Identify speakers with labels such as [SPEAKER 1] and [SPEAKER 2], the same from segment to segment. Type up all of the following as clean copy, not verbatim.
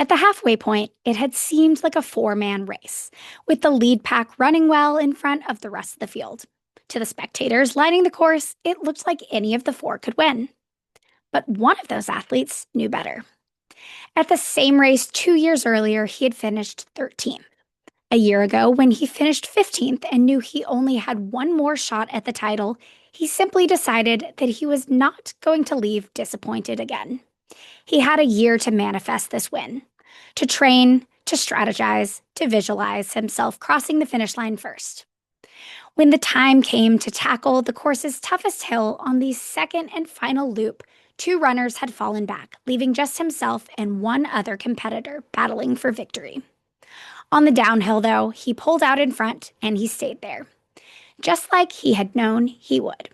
[SPEAKER 1] At the halfway point, it had seemed like a four-man race, with the lead pack running well in front of the rest of the field. To the spectators lining the course, it looked like any of the four could win. But one of those athletes knew better. At the same race 2 years earlier, he had finished 13th. A year ago, when he finished 15th and knew he only had one more shot at the title, he simply decided that he was not going to leave disappointed again. He had a year to manifest this win, to train, to strategize, to visualize himself crossing the finish line first. When the time came to tackle the course's toughest hill on the second and final loop, two runners had fallen back, leaving just himself and one other competitor battling for victory. On the downhill, though, he pulled out in front and he stayed there, just like he had known he would.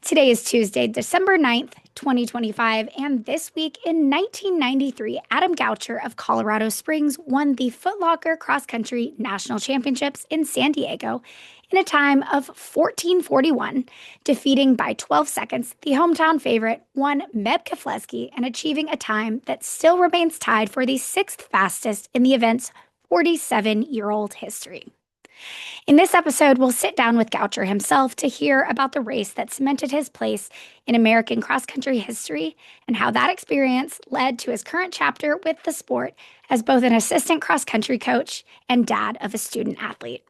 [SPEAKER 1] Today is Tuesday, December 9th, 2025, and this week in 1993, Adam Goucher of Colorado Springs won the Foot Locker Cross Country National Championships in San Diego in a time of 14:41, defeating by 12 seconds the hometown favorite, one Meb Keflezighi, and achieving a time that still remains tied for the sixth fastest in the event's 47-year-old history. In this episode, we'll sit down with Goucher himself to hear about the race that cemented his place in American cross-country history and how that experience led to his current chapter with the sport as both an assistant cross-country coach and dad of a student athlete.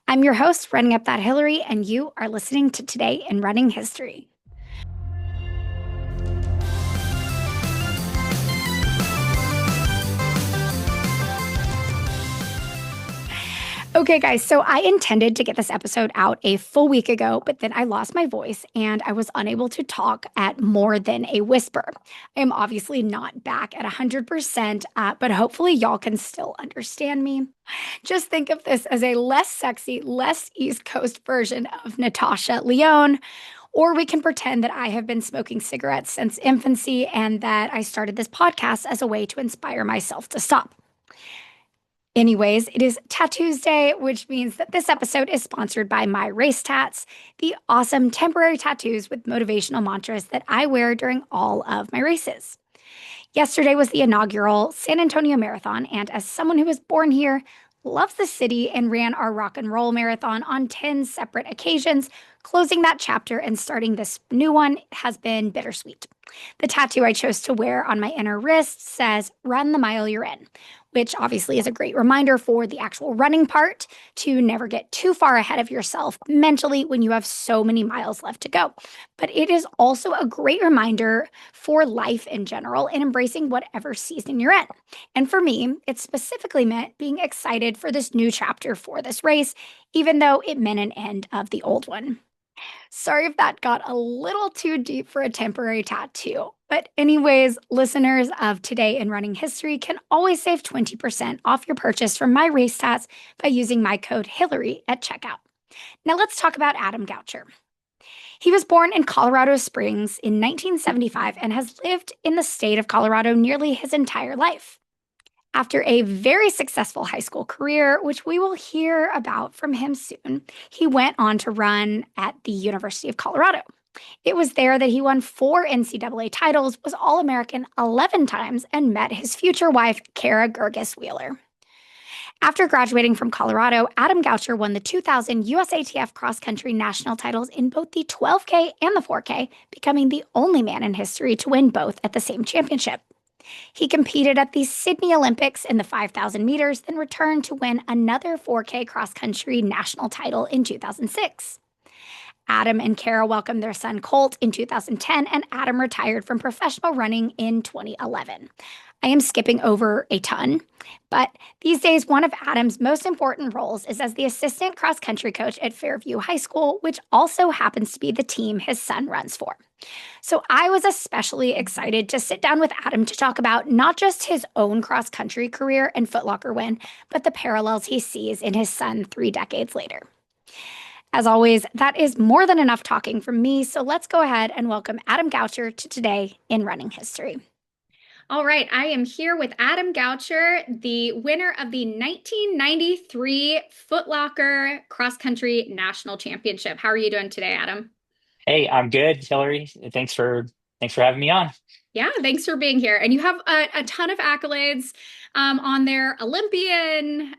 [SPEAKER 1] I'm your host, Running Up That Hillary, and you are listening to Today in Running History. Okay, guys, so I intended to get this episode out a full week ago, but then I lost my voice and I was unable to talk at more than a whisper. I am obviously not back at 100%, but hopefully y'all can still understand me. Just think of this as a less sexy, less East Coast version of Natasha Lyonne. Or we can pretend that I have been smoking cigarettes since infancy and that I started this podcast as a way to inspire myself to stop. Anyways, it is Tattoos Day, which means that this episode is sponsored by My Race Tats, the awesome temporary tattoos with motivational mantras that I wear during all of my races. Yesterday was the inaugural San Antonio Marathon, and as someone who was born here, loves the city, and ran our rock and roll marathon on 10 separate occasions, closing that chapter and starting this new one has been bittersweet. The tattoo I chose to wear on my inner wrist says, "Run the mile you're in," which obviously is a great reminder for the actual running part to never get too far ahead of yourself mentally when you have so many miles left to go. But it is also a great reminder for life in general and embracing whatever season you're in. And for me, it specifically meant being excited for this new chapter for this race, even though it meant an end of the old one. Sorry if that got a little too deep for a temporary tattoo. But anyways, listeners of Today in Running History can always save 20% off your purchase from My Race Tats by using my code Hillary at checkout. Now let's talk about Adam Goucher. He was born in Colorado Springs in 1975 and has lived in the state of Colorado nearly his entire life. After a very successful high school career, which we will hear about from him soon, he went on to run at the University of Colorado. It was there that he won 4 NCAA titles, was All-American 11 times, and met his future wife, Kara Gerges Wheeler. After graduating from Colorado, Adam Goucher won the 2000 USATF cross-country national titles in both the 12K and the 4K, becoming the only man in history to win both at the same championship. He competed at the Sydney Olympics in the 5,000 meters, then returned to win another 4K cross-country national title in 2006. Adam and Kara welcomed their son Colt in 2010, and Adam retired from professional running in 2011. I am skipping over a ton, but these days, one of Adam's most important roles is as the assistant cross-country coach at Fairview High School, which also happens to be the team his son runs for. So I was especially excited to sit down with Adam to talk about not just his own cross-country career and Foot Locker win, but the parallels he sees in his son 3 decades later. As always, that is more than enough talking from me, so let's go ahead and welcome Adam Goucher to Today in Running History. All right, I am here with Adam Goucher, the winner of the 1993 Foot Locker Cross Country National Championship. How are you doing today, Adam?
[SPEAKER 2] Hey, I'm good, Hillary. Thanks for having me on.
[SPEAKER 1] Yeah, thanks for being here. And you have a ton of accolades on there: Olympian,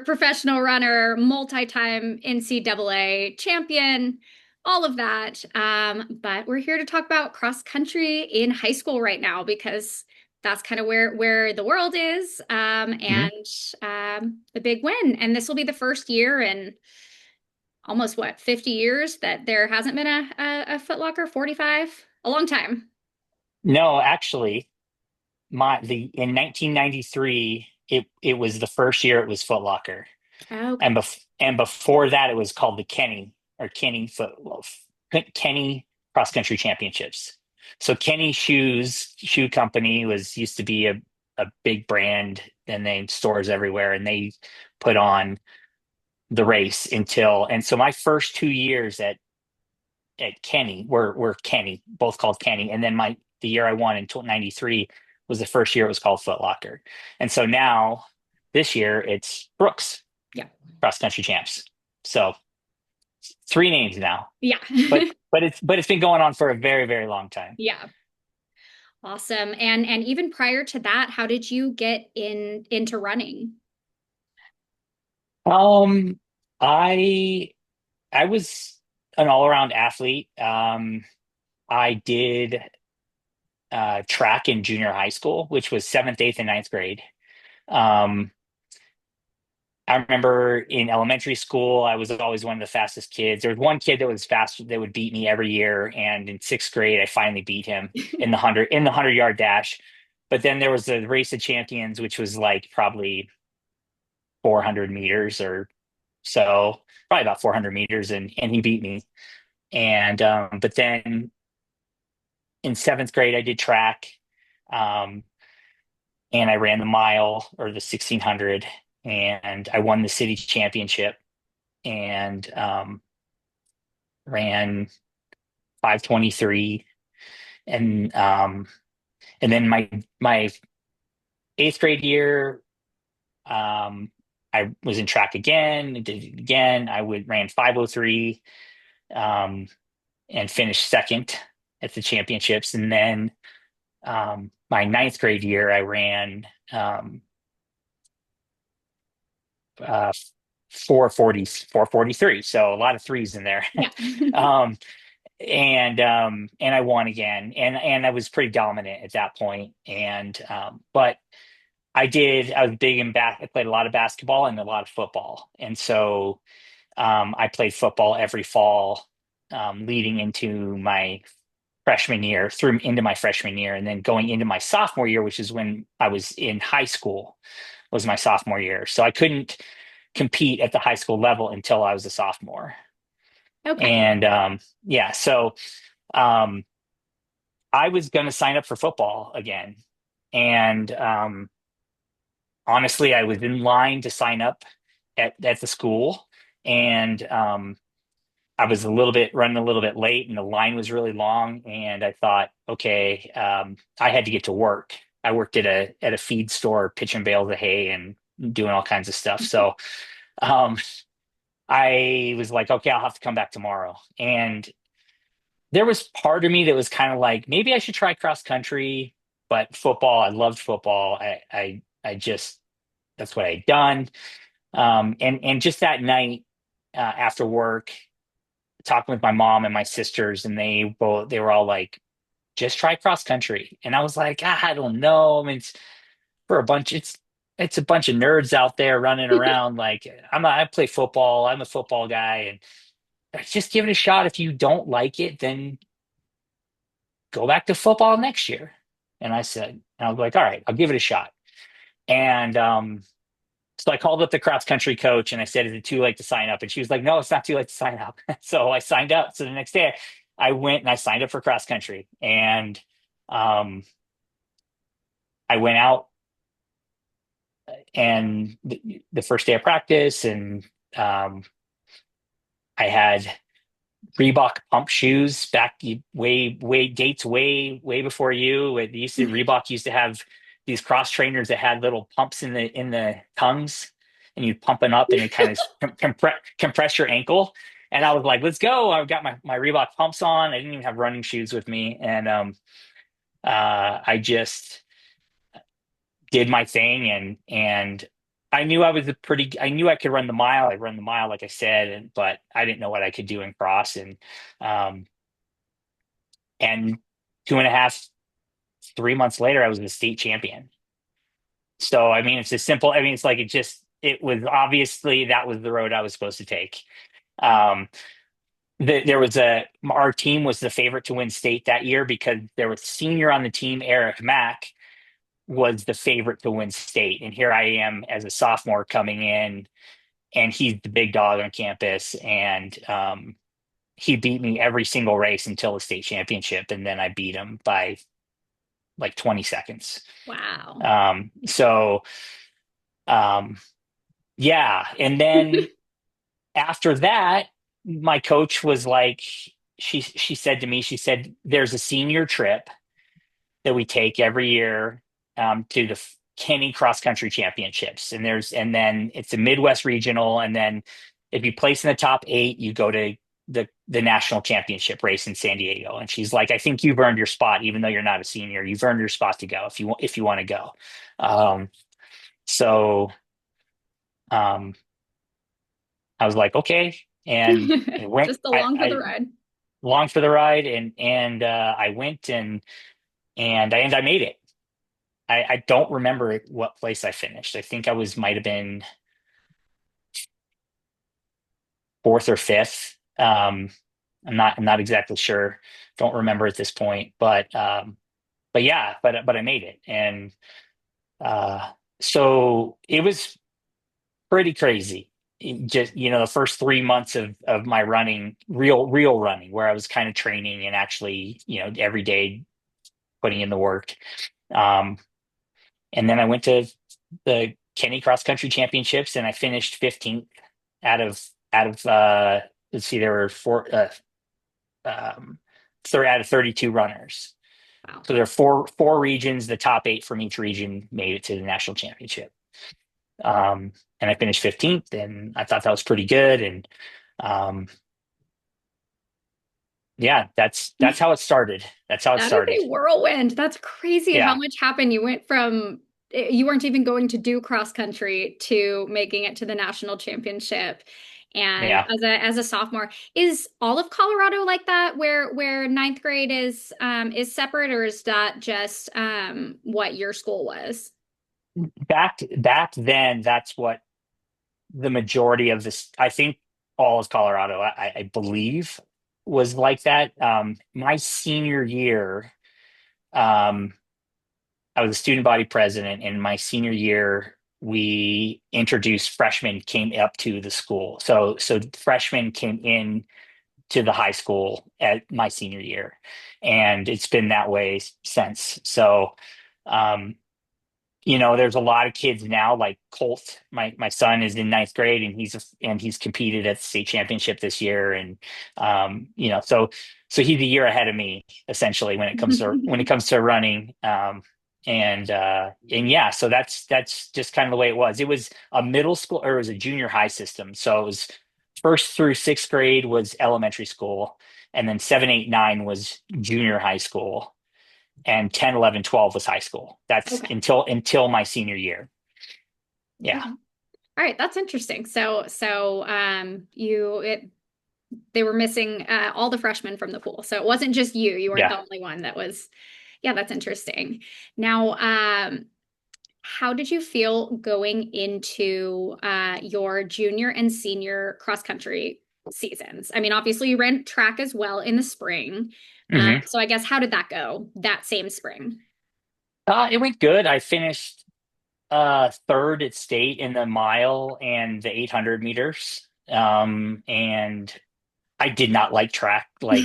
[SPEAKER 1] professional runner, multi-time NCAA champion, all of that. But we're here to talk about cross country in high school right now because that's kind of where the world is,
[SPEAKER 2] Mhm.
[SPEAKER 1] and the big win. And this will be the first year in almost 50 years that there hasn't been a Foot Locker. 45, a long time.
[SPEAKER 2] No, actually, my the in 1993, it was the first year it was Foot Locker,
[SPEAKER 1] Okay.
[SPEAKER 2] and before that, it was called the Kenny Cross Country Championships. So Kenny Shoe Company was used to be a big brand, and they had stores everywhere, and they put on the race and so my first 2 years at Kenny were Kenny, both called Kenny. And then the year I won in 93 was the first year it was called Foot Locker. And so now this year it's Brooks
[SPEAKER 1] Yeah.
[SPEAKER 2] Cross Country Champs. So three names now.
[SPEAKER 1] Yeah.
[SPEAKER 2] But it's been going on for a very, very long time.
[SPEAKER 1] Yeah. Awesome. And even prior to that, how did you get into running?
[SPEAKER 2] Um I I was an all-around athlete. I did track in junior high school, which was seventh, eighth, and ninth grade. Um, I remember in elementary school, I was always one of the fastest kids. There was one kid that was fast that would beat me every year, and in sixth grade, I finally beat him in the 100-yard dash. But then there was the race of champions, which was like probably 400 meters or so, probably about 400 meters, and he beat me. And but then in seventh grade, I did track, um, and I ran the mile or the 1600, and I won the city championship and ran 5:23, and and then my eighth grade year, I was in track again, did it again. I would ran 5:03, um, and finished second at the championships. And then my ninth grade year, I ran uh, 4:43. So a lot of threes in there.
[SPEAKER 1] Yeah.
[SPEAKER 2] um, and I won again, and I was pretty dominant at that point. And but I was big in back. I played a lot of basketball and a lot of football, and so I played football every fall, leading into my freshman year, through into my freshman year, and then going into my sophomore year, which is when I was in high school, was my sophomore year. So I couldn't compete at the high school level until I was a sophomore.
[SPEAKER 1] Okay.
[SPEAKER 2] And yeah, so um, I was going to sign up for football again. And honestly, I was in line to sign up at the school. And I was running a little bit late, and the line was really long. And I thought, okay, I had to get to work. I worked at a feed store, pitching bales of hay and doing all kinds of stuff. So um, I was like, okay, I'll have to come back tomorrow. And there was part of me that was kind of like, maybe I should try cross country, but football, I loved football. I just, that's what I'd done. And just that night, after work, talking with my mom and my sisters, and they were all like, just try cross country. And I was like, I don't know. I mean, for a bunch, it's a bunch of nerds out there running around. Like I play football. I'm a football guy, and just give it a shot. If you don't like it, then go back to football next year. And I was like, all right, I'll give it a shot. And so I called up the cross country coach and I said, is it too late to sign up? And she was like, no, it's not too late to sign up. So I signed up. So the next day I went and I signed up for cross country. And um, I went out, and the first day of practice, and um, I had Reebok pump shoes back way dates way before you. Reebok used to have these cross trainers that had little pumps in the tongues, and you'd pump them up, and it kind of compress your ankle. And I was like, let's go. I got my Reebok pumps on. I didn't even have running shoes with me, and I just did my thing, and I knew I knew I could run the mile. I run the mile, like I said, but I didn't know what I could do in cross. Um, and 2.5, 3 months later, I was the state champion. So, I mean, it's as simple. I mean, it's like it was obviously that was the road I was supposed to take. Um, there was our team was the favorite to win state that year because there was senior on the team, Eric Mack was the favorite to win state. And here I am as a sophomore coming in, and he's the big dog on campus. And he beat me every single race until the state championship. And then I beat him by like 20 seconds.
[SPEAKER 1] Wow.
[SPEAKER 2] So, um, yeah. And then after that, my coach was like, she said to me, she said, there's a senior trip that we take every year to the Kenny Cross Country Championships, and then it's a Midwest regional, and then if you place in the top 8, you go to the national championship race in San Diego. And she's like, I think you've earned your spot, even though you're not a senior. You've earned your spot to go if you want to go. Um, so um, I was like, okay, and it went.
[SPEAKER 1] Just along for the
[SPEAKER 2] I
[SPEAKER 1] ride.
[SPEAKER 2] longed for the ride, and I went and I made it. I don't remember what place I finished. I think I was might have been fourth or fifth. I'm not exactly sure. Don't remember at this point, but yeah, but I made it, and uh, so it was pretty crazy. Just the first 3 months of my running, real running, where I was kind of training and actually every day putting in the work. Um, and then I went to the Kenny Cross Country Championships, and I finished 15th out of let's see, there were um, out of 32 runners.
[SPEAKER 1] Wow.
[SPEAKER 2] So there are four regions. The top 8 from each region made it to the national championship. And I finished 15th, and I thought that was pretty good. And um, yeah, that's how it started. That's how it
[SPEAKER 1] That is
[SPEAKER 2] started.
[SPEAKER 1] a whirlwind. That's crazy how
[SPEAKER 2] Yeah,
[SPEAKER 1] much happened. You went from you weren't even going to do cross country to making it to the national championship. And
[SPEAKER 2] yeah.
[SPEAKER 1] as a sophomore, is all of Colorado like that, where ninth grade is separate, or is that just what your school was?
[SPEAKER 2] Back then, that's what the majority of this, I think all of Colorado, I believe, was like that. My senior year, um, I was a student body president, and my senior year, we introduced freshmen came up to the school. So freshmen came in to the high school at my senior year, and it's been that way since. So, um, there's a lot of kids now, like Colt. My son is in ninth grade, and he's competed at the state championship this year, and so he's a year ahead of me essentially when it comes to running. And yeah, so that's just kind of the way it was. It was a middle school, or it was a junior high system. So it was first through sixth grade was elementary school, and then 7, 8, 9 was junior high school, and 10, 11, 12 was high school. That's
[SPEAKER 1] Okay.
[SPEAKER 2] until my senior year. Yeah.
[SPEAKER 1] Okay. All right, that's interesting. They were missing all the freshmen from the pool. So it wasn't just you. You weren't
[SPEAKER 2] Yeah.
[SPEAKER 1] the only one that was, yeah, that's interesting. Now, how did you feel going into your junior and senior cross country seasons? I mean, obviously you ran track as well in the spring.
[SPEAKER 2] Hmm.
[SPEAKER 1] So I guess how did that go that same spring?
[SPEAKER 2] It went good. I finished third at state in the mile and the 800 meters. And I did not like track. Like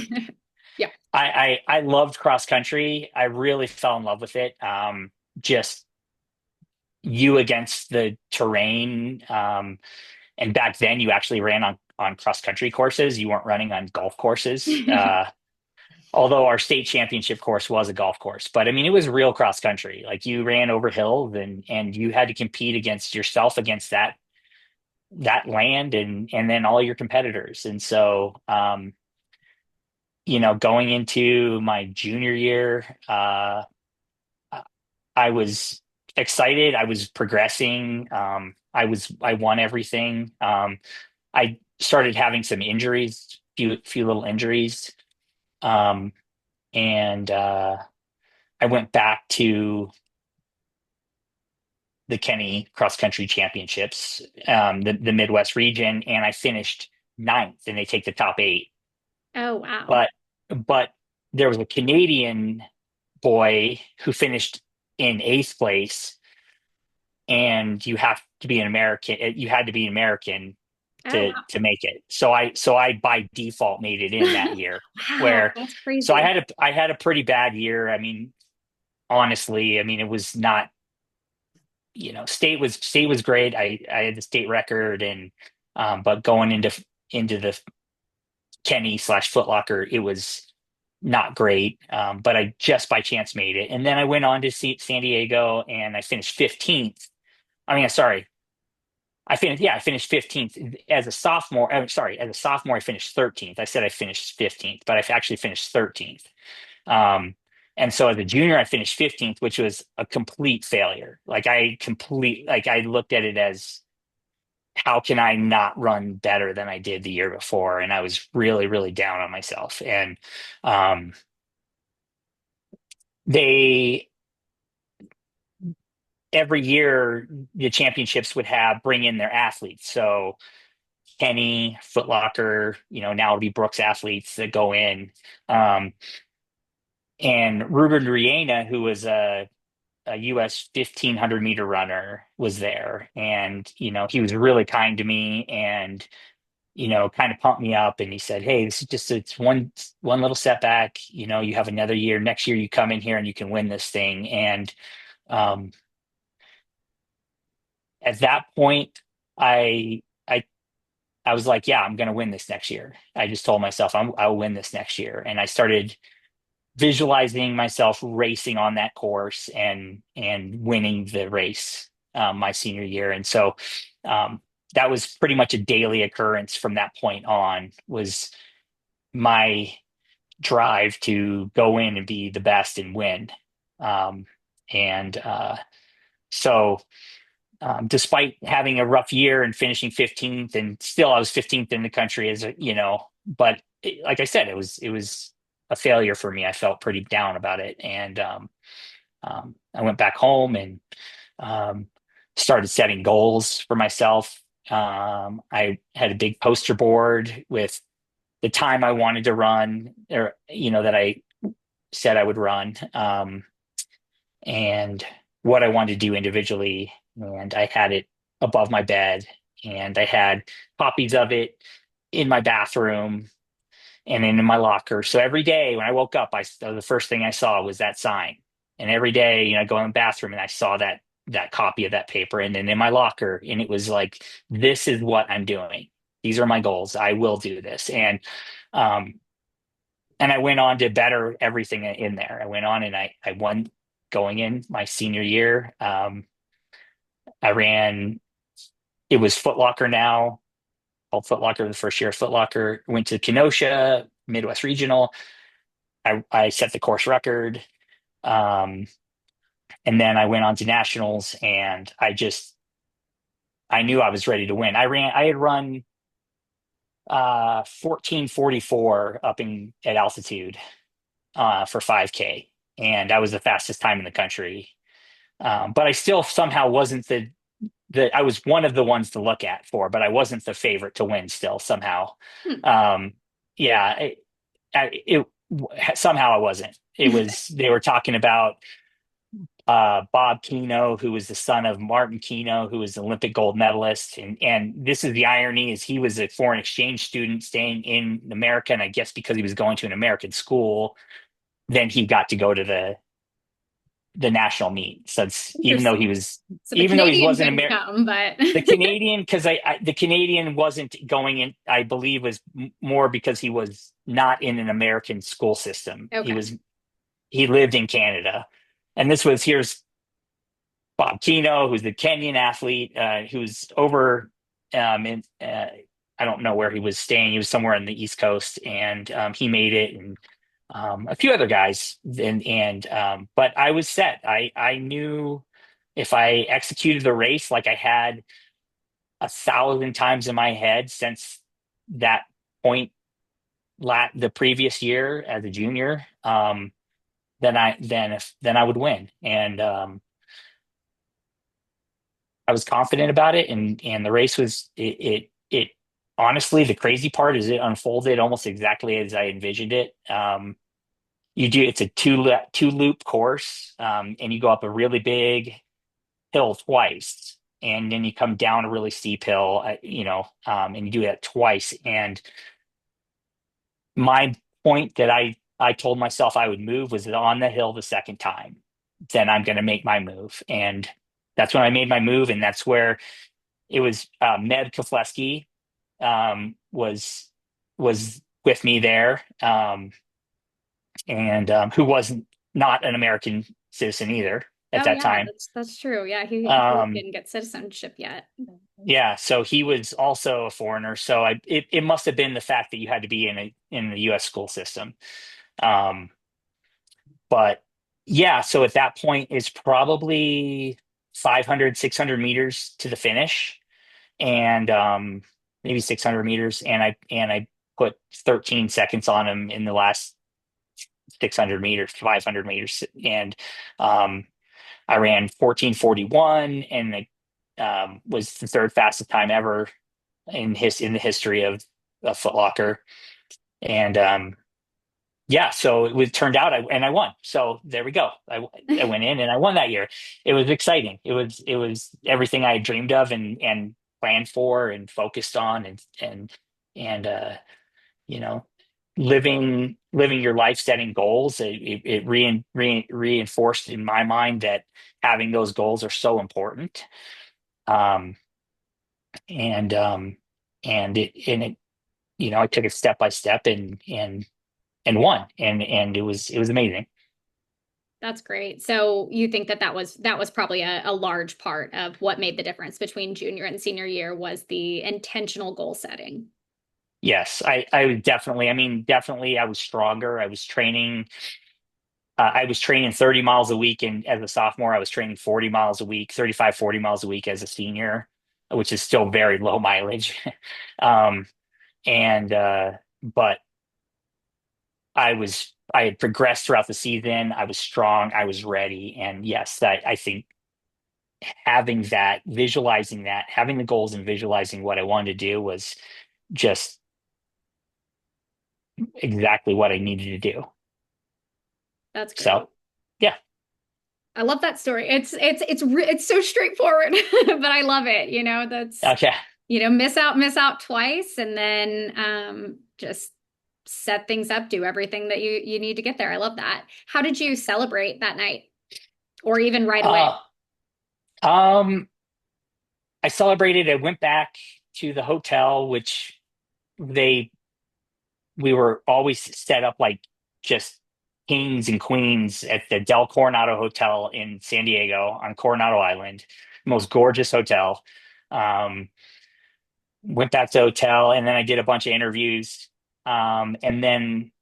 [SPEAKER 1] Yeah.
[SPEAKER 2] I loved cross country. I really fell in love with it. Just you against the terrain. And back then you actually ran on cross country courses. You weren't running on golf courses. Although our state championship course was a golf course, but I mean, it was real cross country. Like you ran over hills, and you had to compete against yourself, against that land, and then all your competitors. And so, going into my junior year, I was excited. I was progressing. I won everything. I started having some injuries, few little injuries, um, and I went back to the Kenny Cross Country Championships, the Midwest region, and I finished ninth, and they take the top eight.
[SPEAKER 1] Oh, wow.
[SPEAKER 2] But but there was a Canadian boy who finished in eighth place, and you have to be an American. You had to be an American
[SPEAKER 1] Oh,
[SPEAKER 2] to make it. So I by default made it in that year.
[SPEAKER 1] wow.
[SPEAKER 2] Where
[SPEAKER 1] That's
[SPEAKER 2] so
[SPEAKER 1] crazy.
[SPEAKER 2] I had a pretty bad year. I mean, honestly, I mean it was not, state was great. I had the state record, and but going into the Kenny slash Foot Locker, it was not great. But I just by chance made it, and then I went on to see San Diego, and I finished 15th. I mean, sorry, I finished 15th as a sophomore. I'm sorry, as a sophomore, I finished 13th. I said I finished 15th, but I actually finished 13th. Um, and so as a junior, I finished 15th, which was a complete failure. Like I looked at it as, how can I not run better than I did the year before? And I was really, really down on myself. And um, they every year the championships would have bring in their athletes. So Kenny, Foot Locker, now it'll be Brooks athletes that go in. Um, and Ruben Riena, who was a US 1500-meter runner, was there. And, he was really kind to me, and, kind of pumped me up. And he said, "Hey, this is it's one little setback. You have another year. Next year you come in here and you can win this thing." And um, at that point, I, I, I was like, "Yeah, I'm going to win this next year." I just told myself I'll win this next year. And I started visualizing myself racing on that course and winning the race, my senior year. And so um, that was pretty much a daily occurrence from that point on, was my drive to go in and be the best and win. Um, and so Despite having a rough year and finishing 15th, and still I was 15th in the country, but like I said, it was a failure for me. I felt pretty down about it. And I went back home and um, started setting goals for myself. I had a big poster board with the time I wanted to run, or that I said I would run, and what I wanted to do individually. And I had it above my bed, and I had copies of it in my bathroom and in my locker. So every day when I woke up, the first thing I saw was that sign. And every day, I go in the bathroom and I saw that copy of that paper, and then in my locker, and it was like, this is what I'm doing. These are my goals. I will do this. Um, and I went on to better everything in there. I went on and I won going in my senior year. I ran, it was Foot Locker now, called Foot Locker the first year of Foot Locker. Went to Kenosha, Midwest Regional. I set the course record. Um, and then I went on to nationals, and I knew I was ready to win. I had run 14:44 up in at altitude for 5K, and I was the fastest time in the country. But I still somehow wasn't I was one of the ones to look at for, but I wasn't the favorite to win still somehow.
[SPEAKER 1] Hmm.
[SPEAKER 2] Um, yeah, it somehow I wasn't. They were talking about Bob Keno, who was the son of Martin Keno, who was the Olympic gold medalist. And this is the irony, is he was a foreign exchange student staying in America. And I guess because he was going to an American school, then he got to go to the national meet. So
[SPEAKER 1] Interesting. So the
[SPEAKER 2] even though he
[SPEAKER 1] Canadian
[SPEAKER 2] wasn't
[SPEAKER 1] couldn't
[SPEAKER 2] Amer
[SPEAKER 1] come, but
[SPEAKER 2] the Canadian, because the Canadian wasn't going in, I believe, was more because he was not in an American school system.
[SPEAKER 1] okay.
[SPEAKER 2] He lived in Canada. And here's Bob Keno, who's the Kenyan athlete, who's over in, I don't know where he was staying. He was somewhere on the East Coast, and he made it, and a few other guys. And but I was set. I knew if I executed the race like I had 1,000 times in my head since that point the previous year as a junior, then I would win. And I was confident about it, and the race was it honestly, the crazy part is it unfolded almost exactly as I envisioned it. It's a two loop course, and you go up a really big hill twice, and then you come down a really steep hill, and you do that twice. And my point that I told myself I would move was that on the hill the second time, then I'm going to make my move. And that's when I made my move, and that's where it was. Meb Keflezighi was with me there, and who wasn't not an American citizen either at
[SPEAKER 3] Oh
[SPEAKER 2] that
[SPEAKER 3] yeah,
[SPEAKER 2] time.
[SPEAKER 3] that's true. Yeah, he
[SPEAKER 2] Um,
[SPEAKER 3] didn't get citizenship yet.
[SPEAKER 2] yeah, so he was also a foreigner. So it must have been the fact that you had to be in the U.S. school system. Um, but yeah, so at that point, it's probably 500, 600 meters to the finish, and maybe 600 meters, and I put 13 seconds on him in the last 600 meters, 500 meters, and um, I ran 14:41, and it was the third fastest time ever in the history of Foot Locker. And yeah, so turned out I won. So there we go. I went in and I won that year. It was exciting. It was everything I had dreamed of and planned for and focused on, and you know living your life, setting goals. It reinforced in my mind that having those goals are so important. Um, and it I took it step by step and won, and it was amazing.
[SPEAKER 3] That's great. So you think that that was probably a large part of what made the difference between junior and senior year was the intentional goal setting.
[SPEAKER 2] Yes, I was definitely, I mean, definitely I was stronger. I was training 30 miles a week, and as a sophomore I was training 40 miles a week, 35, 40 miles a week as a senior, which is still very low mileage. um and but I had progressed throughout the season. I was strong, I was ready, and yes, that I think having that, visualizing that, having the goals and visualizing what I wanted to do was just exactly what I needed to do.
[SPEAKER 3] That's
[SPEAKER 2] So,
[SPEAKER 3] great.
[SPEAKER 2] yeah.
[SPEAKER 3] I love that story. It's so straightforward, but I love it. That's
[SPEAKER 2] Okay.
[SPEAKER 3] miss out twice, and then just set things up, do everything that you need to get there. I love that. How did you celebrate that night, or even right away?
[SPEAKER 2] Uh, um, I celebrated. I went back to the hotel, which they we were always set up like just kings and queens at the Del Coronado Hotel in San Diego on Coronado Island, most gorgeous hotel. Um, Went back to the hotel, and then I did a bunch of interviews. And then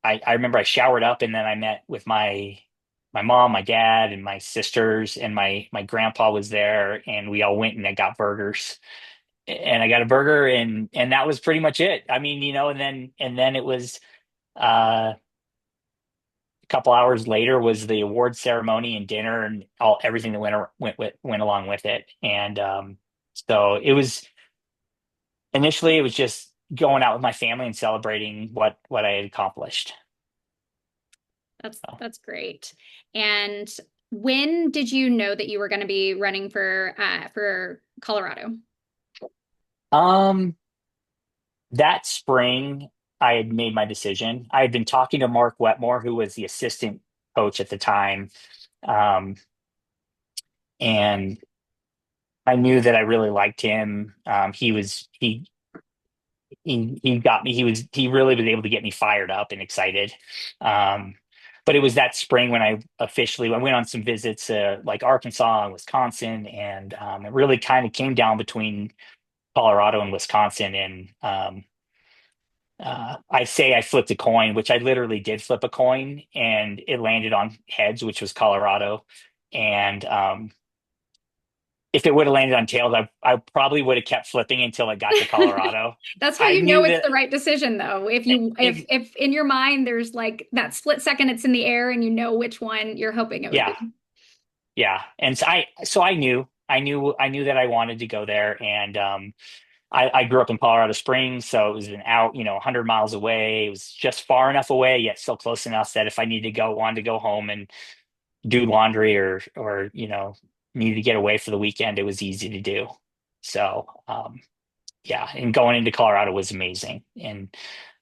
[SPEAKER 2] I remember I showered up, and then I met with my mom, my dad, and my sisters, and my grandpa was there, and we all went and I got burgers, and I got a burger, and that was pretty much it. I mean, and then it was a couple hours later was the award ceremony and dinner and everything that went along with it. And so initially it was just going out with my family and celebrating what I had accomplished.
[SPEAKER 3] That's
[SPEAKER 2] So,
[SPEAKER 3] that's great. And when did you know that you were going to be running for Colorado?
[SPEAKER 2] um, that spring I had made my decision. I had been talking to Mark Wetmore, who was the assistant coach at the time, um, and I knew that I really liked him. He got me. He really was able to get me fired up and excited. Um, but it was that spring when I went on some visits, like Arkansas and Wisconsin, and it really kind of came down between Colorado and Wisconsin. And I say I flipped a coin, which I literally did flip a coin, and it landed on heads, which was Colorado. And if it would have landed on tails, I probably would have kept flipping until it got to Colorado.
[SPEAKER 3] That's how
[SPEAKER 2] I
[SPEAKER 3] you know
[SPEAKER 2] knew
[SPEAKER 3] it's
[SPEAKER 2] that.
[SPEAKER 3] the right decision, though. If in your mind there's like that split second it's in the air and you know which one you're hoping it would
[SPEAKER 2] Yeah,
[SPEAKER 3] be.
[SPEAKER 2] yeah. And so I knew that I wanted to go there. And I grew up in Colorado Springs, so it was an out, 100 miles away. It was just far enough away, yet still close enough that if I wanted to go home and do laundry, or needed to get away for the weekend, it was easy to do. So yeah, and going into Colorado was amazing. And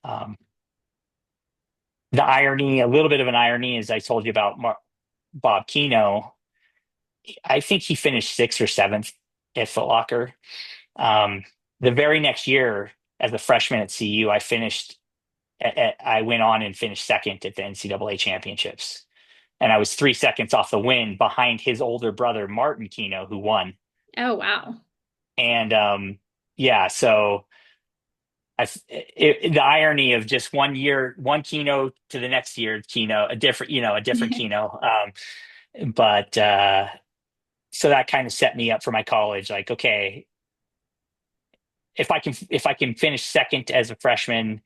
[SPEAKER 2] um, a little bit of an irony, as I told you about Bob Kino. I think he finished sixth or seventh at Foot Locker. Um, the very next year, as a freshman at CU, I went on and finished second at the NCAA championships, and I was 3 seconds off the win behind his older brother Martin Kino, who won.
[SPEAKER 3] Oh, wow.
[SPEAKER 2] And yeah, so the irony of just one year, one Kino to the next year Kino, a different Kino. But so that kind of set me up for my college. Like, okay, if I can finish second as a freshman,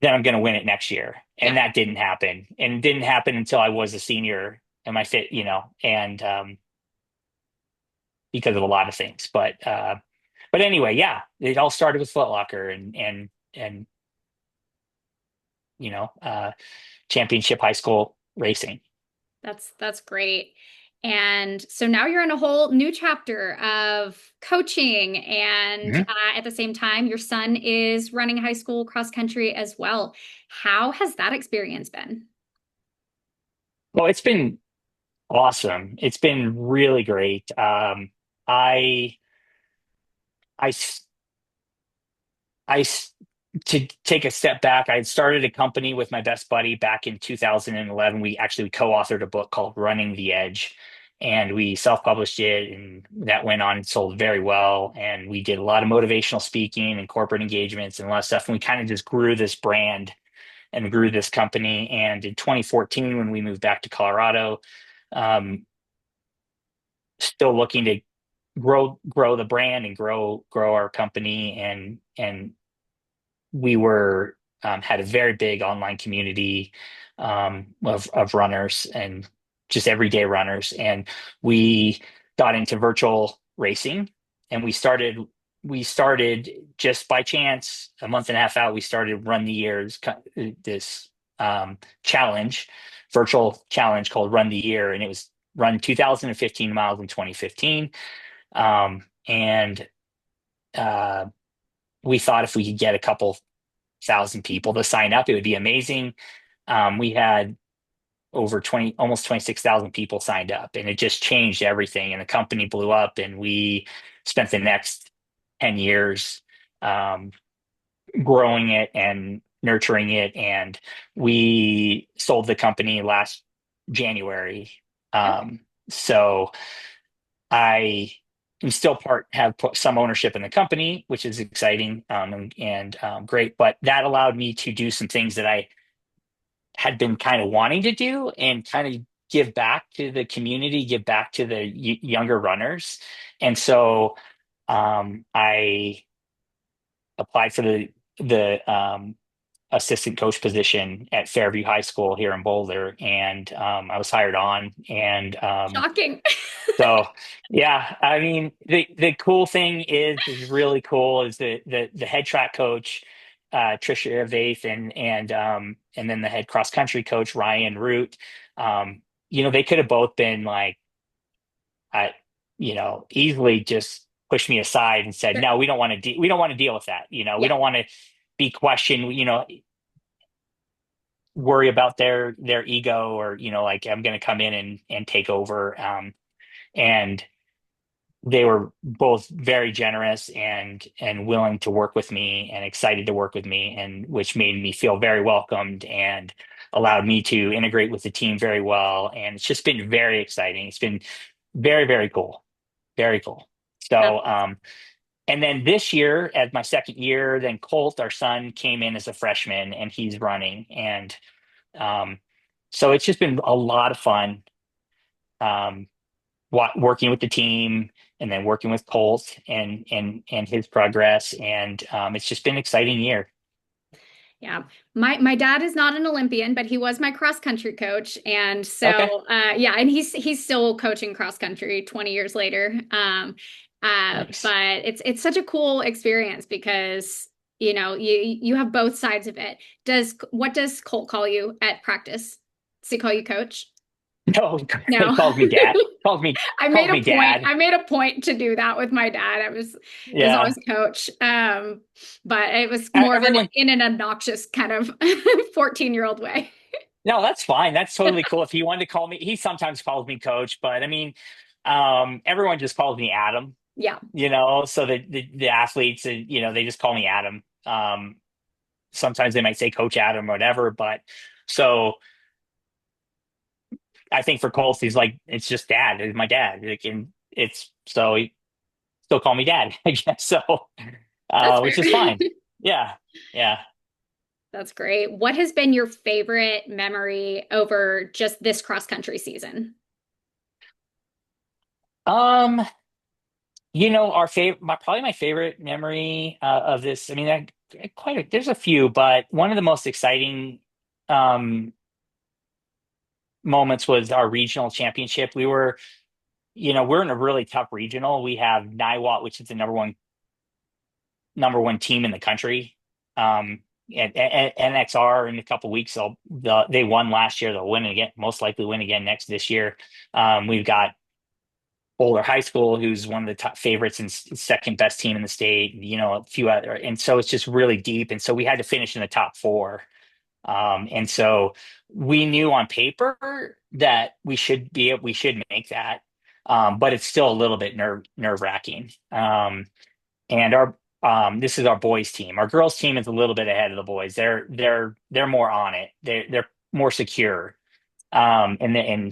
[SPEAKER 2] then I'm going to win it next year.
[SPEAKER 3] Yeah,
[SPEAKER 2] And that didn't happen. And it didn't happen until I was a senior and my fit, and because of a lot of things. But anyway, yeah, it all started with Foot Locker and you know, uh, championship high school racing.
[SPEAKER 3] that's great. And so now you're in a whole new chapter of coaching, and
[SPEAKER 2] Mhm.
[SPEAKER 3] at the same time, your son is running high school cross country as well. How has that experience been?
[SPEAKER 2] Well, it's been awesome. It's been really great. I, I, s- I, s- to take a step back, I had started a company with my best buddy back in 2011. We co-authored a book called Running the Edge, and we self-published it, and that went on and sold very well. And we did a lot of motivational speaking and corporate engagements and a lot of stuff. And we kind of just grew this brand and grew this company. And in 2014, when we moved back to Colorado, um, still looking to grow the brand and grow our company. And we were had a very big online community of runners and just everyday runners. And we got into virtual racing, and we started just by chance a month and a half out. We started Run the Year's this challenge, virtual challenge called Run the Year, and it was run 2015 miles in 2015. And uh, we thought if we could get a couple thousand people to sign up, it would be amazing. We had over 20, almost 26,000 people signed up, and it just changed everything. And the company blew up, and we spent the next 10 years um, growing it and nurturing it. And we sold the company last January.
[SPEAKER 3] Okay,
[SPEAKER 2] So I am still have put some ownership in the company, which is exciting, and great. But that allowed me to do some things that I had been kind of wanting to do, and kind of give back to the community, give back to the younger runners. And so I applied for the assistant coach position at Fairview High School here in Boulder, and I was hired on. And
[SPEAKER 3] shocking.
[SPEAKER 2] so, yeah, I mean, the cool thing is really cool is the head track coach, Trisha Vaith, and then the head cross country coach, Ryan Root. They could have both been like, I, easily just pushed me aside and said,
[SPEAKER 3] Sure.
[SPEAKER 2] no, we don't want to deal with that. We
[SPEAKER 3] Yeah,
[SPEAKER 2] don't want to be questioned, worry about their ego, or, like, I'm going to come in and take over. And they were both very generous and willing to work with me and excited to work with me, and which made me feel very welcomed and allowed me to integrate with the team very well. And it's just been very exciting. It's been very, very cool. Very cool.
[SPEAKER 3] that's
[SPEAKER 2] So
[SPEAKER 3] awesome.
[SPEAKER 2] And then this year, as my second year, then Colt, our son, came in as a freshman and he's running. And um, so it's just been a lot of fun um, working with the team and then working with Colt and his progress. And it's just been an exciting year.
[SPEAKER 3] Yeah. My dad is not an Olympian, but he was my cross country coach. And
[SPEAKER 2] Okay.
[SPEAKER 3] so yeah, and he's still coaching cross country 20 years later.
[SPEAKER 2] Nice.
[SPEAKER 3] But it's such a cool experience because you have both sides of it. What does Colt call you at practice? Does he call you coach?
[SPEAKER 2] No, he
[SPEAKER 3] No.
[SPEAKER 2] calls me dad. Calls me dad.
[SPEAKER 3] I made a point to do that with my dad. It was
[SPEAKER 2] Yeah.
[SPEAKER 3] always coach. But it was more of
[SPEAKER 2] Everyone.
[SPEAKER 3] an obnoxious kind of 14-year-old way.
[SPEAKER 2] No, that's fine. That's totally cool. If he wanted to call me, he sometimes calls me coach, but I mean, everyone just calls me Adam,
[SPEAKER 3] Yeah,
[SPEAKER 2] so the athletes, they just call me Adam. Sometimes they might say Coach Adam or whatever, but so I think for Colts, he's like, it's just dad. It's my dad. Like, and it's so he still call me dad, I guess. So,
[SPEAKER 3] that's
[SPEAKER 2] which
[SPEAKER 3] fair.
[SPEAKER 2] is fine. Yeah. Yeah.
[SPEAKER 3] That's great. What has been your favorite memory over just this cross country season?
[SPEAKER 2] Um, our favorite, probably my favorite memory of this. I mean, there's a few, but one of the most exciting um, moments was our regional championship. We're in a really tough regional. We have Niwot, which is the number one team in the country. At NXR in a couple weeks, they won last year. They'll win again, most likely win again this year. We've got Boulder High School, who's one of the top favorites and second best team in the state. A few other, and so it's just really deep. And so we had to finish in the top four. And so we knew on paper that we should make that. But it's still a little bit nerve wracking. And this is our boys team. Our girls team is a little bit ahead of the boys. They're more on it. They're more secure in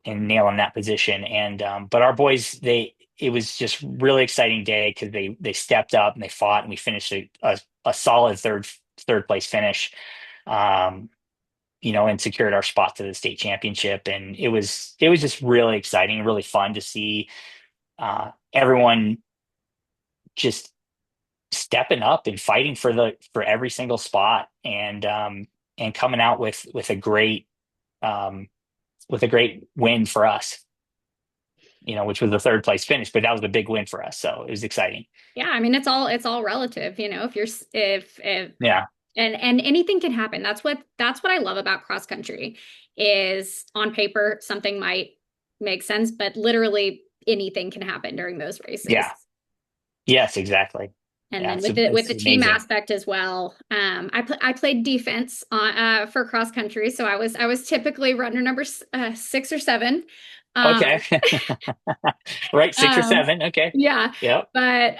[SPEAKER 2] nailing that position. And but our boys, it was just really exciting day because they stepped up and they fought and we finished a solid third place finish. Um, and secured our spot to the state championship. And it was just really exciting, really fun to see everyone just stepping up and fighting for every single spot and coming out um, with a great win for us, which was the third place finish, but that was a big win for us. So it was exciting.
[SPEAKER 3] Yeah, I mean it's all relative, if you're if
[SPEAKER 2] Yeah.
[SPEAKER 3] and anything can happen. That's what I love about cross country is on paper something might make sense, but literally anything can happen during those races.
[SPEAKER 2] Yeah. Yes, exactly.
[SPEAKER 3] And
[SPEAKER 2] Yeah.
[SPEAKER 3] then
[SPEAKER 2] It's,
[SPEAKER 3] with
[SPEAKER 2] it's
[SPEAKER 3] the team
[SPEAKER 2] amazing.
[SPEAKER 3] aspect as well, I played defense for cross country, so I was typically runner number 6 or 7. Um,
[SPEAKER 2] Okay. Right. Six or
[SPEAKER 3] um,
[SPEAKER 2] seven. Okay.
[SPEAKER 3] yeah,
[SPEAKER 2] Yep.
[SPEAKER 3] but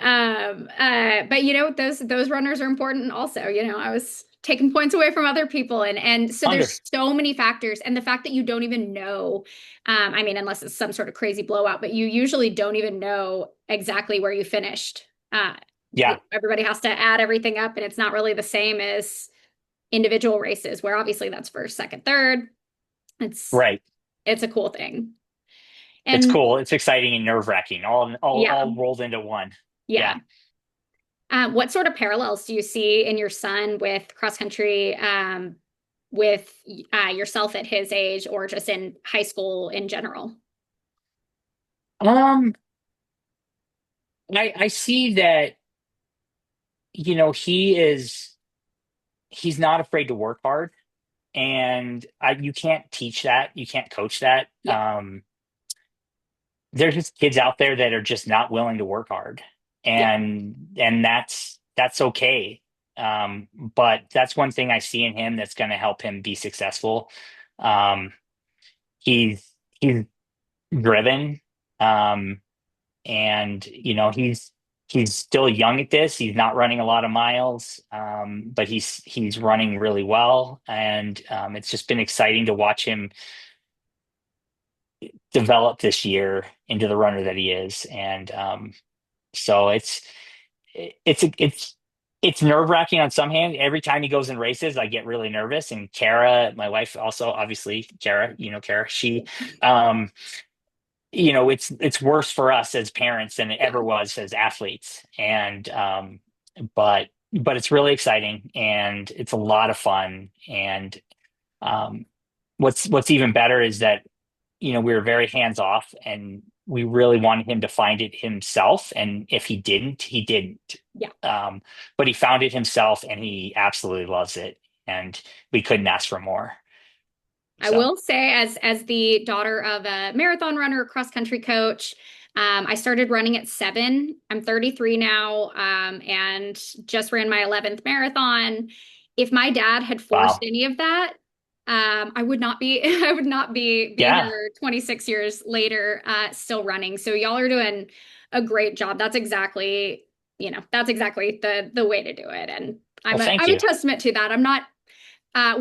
[SPEAKER 3] those runners are important also. I was taking points away from other people, and so
[SPEAKER 2] Under.
[SPEAKER 3] there's so many factors, and the fact that you don't even know, I mean, unless it's some sort of crazy blowout, but you usually don't even know exactly where you finished.
[SPEAKER 2] Yeah.
[SPEAKER 3] Everybody has to add everything up, and it's not really the same as individual races, where obviously that's first, second, third. It's
[SPEAKER 2] Right.
[SPEAKER 3] it's a cool thing.
[SPEAKER 2] It's
[SPEAKER 3] And
[SPEAKER 2] cool. It's exciting and nerve wracking,
[SPEAKER 3] yeah,
[SPEAKER 2] all rolled into one.
[SPEAKER 3] yeah.
[SPEAKER 2] Yeah.
[SPEAKER 3] What sort of parallels do you see in your son with cross country, with yourself at his age, or just in high school in general?
[SPEAKER 2] Um, I see that, he's not afraid to work hard, and you can't teach that. You can't coach that.
[SPEAKER 3] Yeah,
[SPEAKER 2] There's just kids out there that are just not willing to work hard,
[SPEAKER 3] yeah,
[SPEAKER 2] and that's okay. But that's one thing I see in him that's going to help him be successful. Um, he's driven, um, and he's still young at this. He's not running a lot of miles, but he's running really well, and it's just been exciting to watch him develop this year into the runner that he is. And so it's nerve-wracking on some hand. Every time he goes in races, I get really nervous. And Kara, my wife, also obviously Kara, Kara, um, it's worse for us as parents than it
[SPEAKER 3] Yeah.
[SPEAKER 2] ever was as athletes. And but it's really exciting and it's a lot of fun. And um, what's even better is that we were very hands off and we really wanted him to find it himself. And if he didn't, he didn't.
[SPEAKER 3] Yeah.
[SPEAKER 2] But he found it himself and he absolutely loves it. And we couldn't ask for more.
[SPEAKER 3] I
[SPEAKER 2] So,
[SPEAKER 3] will say, as the daughter of a marathon runner, cross country coach, I started running at 7. I'm 33 now, and just ran my 11th marathon. If my dad had forced
[SPEAKER 2] wow.
[SPEAKER 3] any of that, I would not be I would not be
[SPEAKER 2] Yeah.
[SPEAKER 3] here 26 years later, still running. So y'all are doing a great job. That's exactly the way to do it. And
[SPEAKER 2] Well, thank
[SPEAKER 3] I'm a
[SPEAKER 2] you.
[SPEAKER 3] testament to that. I'm not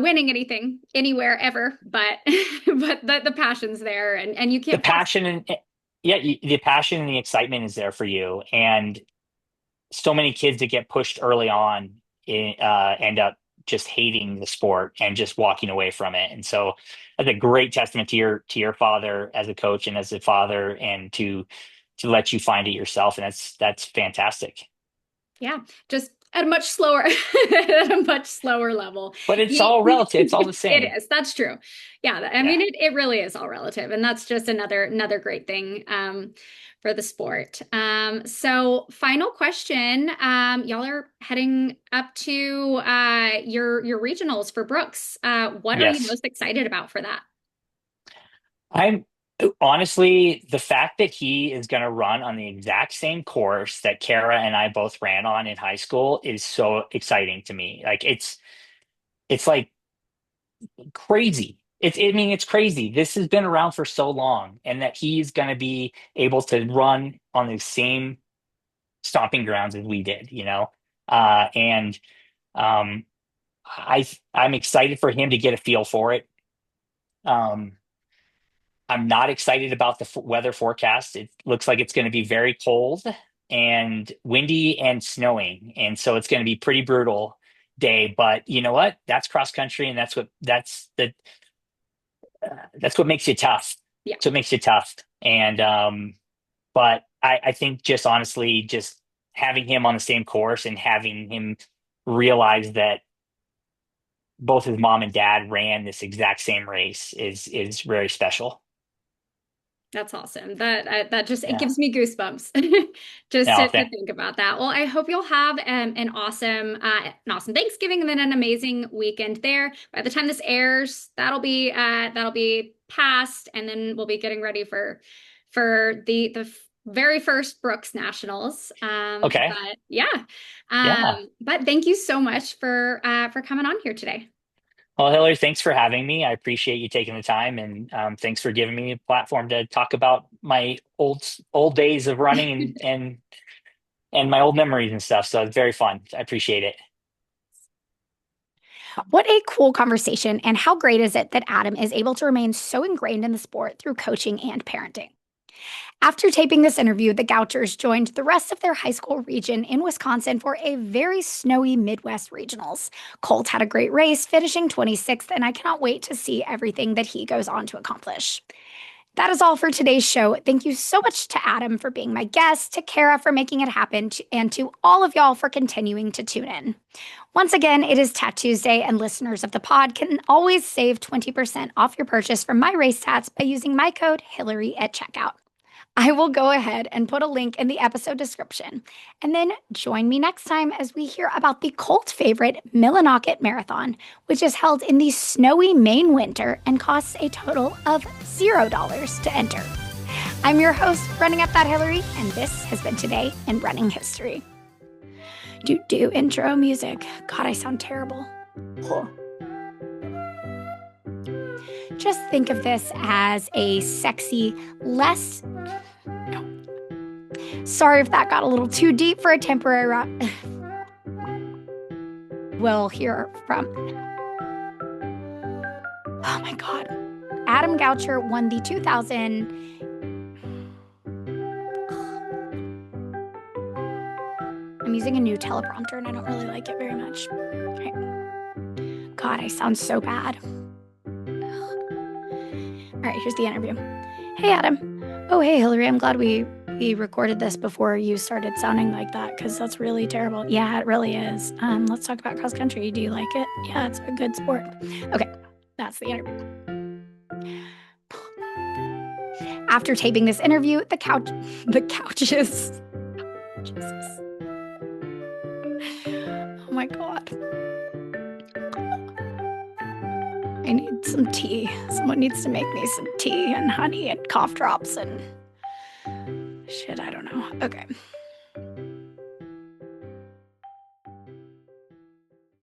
[SPEAKER 3] winning anything anywhere ever, but but the passion's there, and you
[SPEAKER 2] The
[SPEAKER 3] can't force.
[SPEAKER 2] passion and yeah, the passion and the excitement is there for you. And so many kids that get pushed early on end up just hating the sport and just walking away from it. And so that's a great testament to your father as a coach and as a father, and to let you find it yourself. And that's fantastic.
[SPEAKER 3] Yeah, just at a much slower at a much slower level.
[SPEAKER 2] But it's all relative. It's all the
[SPEAKER 3] It
[SPEAKER 2] same.
[SPEAKER 3] is. That's true. Yeah, I
[SPEAKER 2] Yeah.
[SPEAKER 3] mean it really is all relative, and that's just another great thing for the sport. So final question. Y'all are heading up to your regionals for Brooks. What are you
[SPEAKER 2] Yes.
[SPEAKER 3] most excited about for that?
[SPEAKER 2] I'm honestly, the fact that he is going to run on the exact same course that Kara and I both ran on in high school is so exciting to me. Like it's like crazy. I mean, it's crazy. This has been around for so long, and that he's going to be able to run on the same stomping grounds as we did, and um, I'm excited for him to get a feel for it. Um, I'm not excited about the weather forecast. It looks like it's going to be very cold and windy and snowing, and so it's going to be pretty brutal day. But you know what? That's cross country, and that's what makes you tough.
[SPEAKER 3] Yeah.
[SPEAKER 2] So it makes you tough. And but I think just honestly, just having him on the same course and having him realize that both his mom and dad ran this exact same race is very special.
[SPEAKER 3] That's awesome. That just it
[SPEAKER 2] Yeah.
[SPEAKER 3] gives me goosebumps just
[SPEAKER 2] No,
[SPEAKER 3] to think about that. Well, I hope you'll have an awesome Thanksgiving and then an amazing weekend there. By the time this airs, that'll be past, and then we'll be getting ready for the very first Brooks Nationals.
[SPEAKER 2] okay.
[SPEAKER 3] But yeah,
[SPEAKER 2] Yeah.
[SPEAKER 3] but thank you so much for coming on here today.
[SPEAKER 2] Well, Hillary, thanks for having me. I appreciate you taking the time, and thanks for giving me a platform to talk about my old days of running and my old memories and stuff. So it's very fun. I appreciate it.
[SPEAKER 1] What a cool conversation, and how great is it that Adam is able to remain so ingrained in the sport through coaching and parenting? After taping this interview, the Gouchers joined the rest of their high school region in Wisconsin for a very snowy Midwest regionals. Colt had a great race, finishing 26th, and I cannot wait to see everything that he goes on to accomplish. That is all for today's show. Thank you so much to Adam for being my guest, to Kara for making it happen, and to all of y'all for continuing to tune in. Once again, it is Tat Tuesday, and listeners of the pod can always save 20% off your purchase from My Race Tats by using my code Hillary at checkout. I will go ahead and put a link in the episode description. And then join me next time as we hear about the cult favorite Millinocket Marathon, which is held in the snowy Maine winter and costs a total of $0 to enter. I'm your host, Running Up That Hillary, and this has been Today in Running History. Do intro music. God, I sound terrible. Cool. Just think of this as a sexy, less... Sorry if that got a little too deep for a temporary... We'll hear from... Oh my God. Adam Goucher won the 2000... I'm I'm using a new teleprompter and I don't really like it very much. Okay. God, I sound so bad. All right, here's the interview. Hey, Adam. Oh, hey, Hillary. I'm glad we recorded this before you started sounding like that because that's really terrible. Yeah, it really is. Let's talk about cross country. Do you like it? Yeah, it's a good sport. Okay, that's the interview. After taping this interview, the couches. Jesus. Oh my God. I need some tea. Someone needs to make me some tea and honey and cough drops and shit, I don't know. Okay.